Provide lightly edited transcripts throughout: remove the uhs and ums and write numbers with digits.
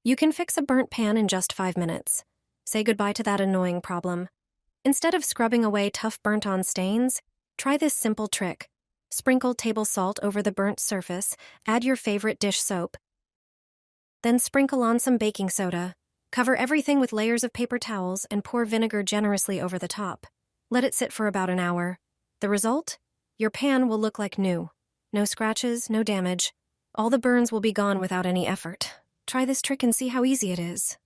You can fix a burnt pan in just 5 minutes. Say goodbye to that annoying problem. Instead of scrubbing away tough burnt-on stains, try this simple trick. Sprinkle table salt over the burnt surface, add your favorite dish soap, then sprinkle on some baking soda. Cover everything with layers of paper towels and pour vinegar generously over the top. Let it sit for about an hour. The result? Your pan will look like new. No scratches, no damage. All the burns will be gone without any effort. Try this trick and see how easy it is.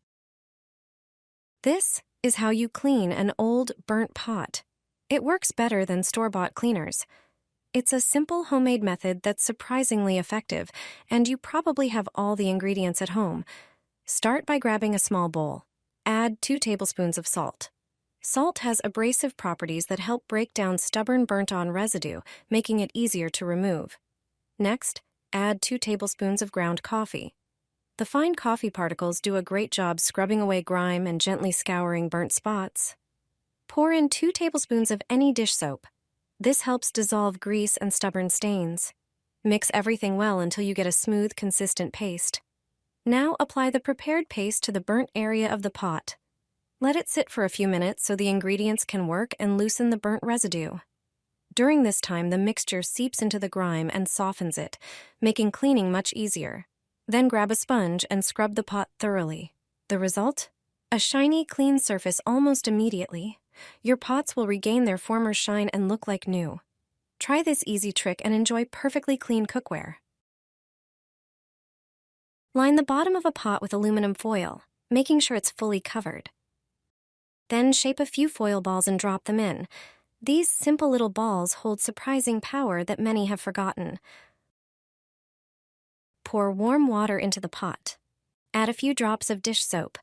This is how you clean an old, burnt pot. It works better than store-bought cleaners. It's a simple homemade method that's surprisingly effective, and you probably have all the ingredients at home. Start by grabbing a small bowl. Add 2 tablespoons of salt. Salt has abrasive properties that help break down stubborn burnt-on residue, making it easier to remove. Next, add 2 tablespoons of ground coffee. The fine coffee particles do a great job scrubbing away grime and gently scouring burnt spots. Pour in 2 tablespoons of any dish soap. This helps dissolve grease and stubborn stains. Mix everything well until you get a smooth, consistent paste. Now apply the prepared paste to the burnt area of the pot. Let it sit for a few minutes so the ingredients can work and loosen the burnt residue. During this time, the mixture seeps into the grime and softens it, making cleaning much easier. Then grab a sponge and scrub the pot thoroughly. The result? A shiny, clean surface almost immediately. Your pots will regain their former shine and look like new. Try this easy trick and enjoy perfectly clean cookware. Line the bottom of a pot with aluminum foil, making sure it's fully covered. Then shape a few foil balls and drop them in. These simple little balls hold surprising power that many have forgotten. Pour warm water into the pot. Add a few drops of dish soap.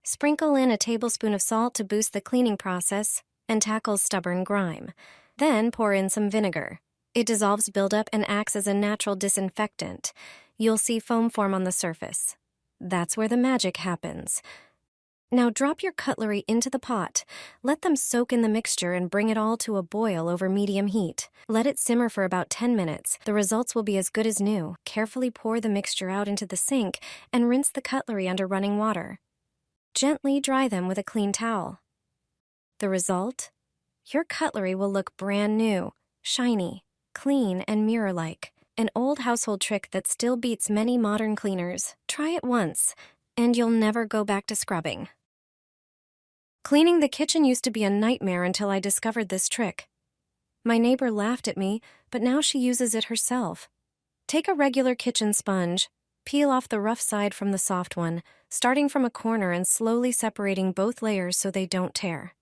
Sprinkle in a tablespoon of salt to boost the cleaning process and tackle stubborn grime. Then pour in some vinegar. It dissolves buildup and acts as a natural disinfectant. You'll see foam form on the surface. That's where the magic happens. Now drop your cutlery into the pot. Let them soak in the mixture and bring it all to a boil over medium heat. Let it simmer for about 10 minutes. The results will be as good as new. Carefully pour the mixture out into the sink and rinse the cutlery under running water. Gently dry them with a clean towel. The result? Your cutlery will look brand new, shiny, clean, and mirror-like. An old household trick that still beats many modern cleaners. Try it once, and you'll never go back to scrubbing. Cleaning the kitchen used to be a nightmare until I discovered this trick. My neighbor laughed at me, but now she uses it herself. Take a regular kitchen sponge, peel off the rough side from the soft one, starting from a corner and slowly separating both layers so they don't tear.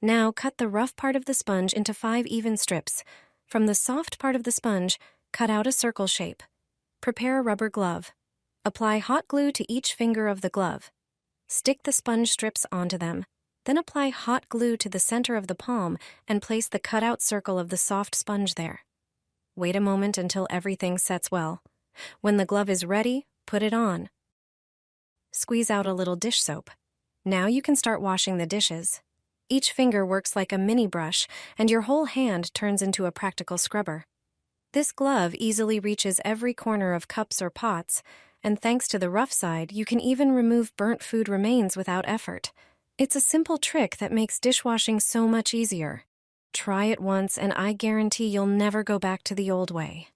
Now cut the rough part of the sponge into 5 even strips. From the soft part of the sponge, cut out a circle shape. Prepare a rubber glove. Apply hot glue to each finger of the glove. Stick the sponge strips onto them. Then apply hot glue to the center of the palm and place the cut-out circle of the soft sponge there. Wait a moment until everything sets well. When the glove is ready, put it on. Squeeze out a little dish soap. Now you can start washing the dishes. Each finger works like a mini brush, and your whole hand turns into a practical scrubber. This glove easily reaches every corner of cups or pots, and thanks to the rough side, you can even remove burnt food remains without effort. It's a simple trick that makes dishwashing so much easier. Try it once, and I guarantee you'll never go back to the old way.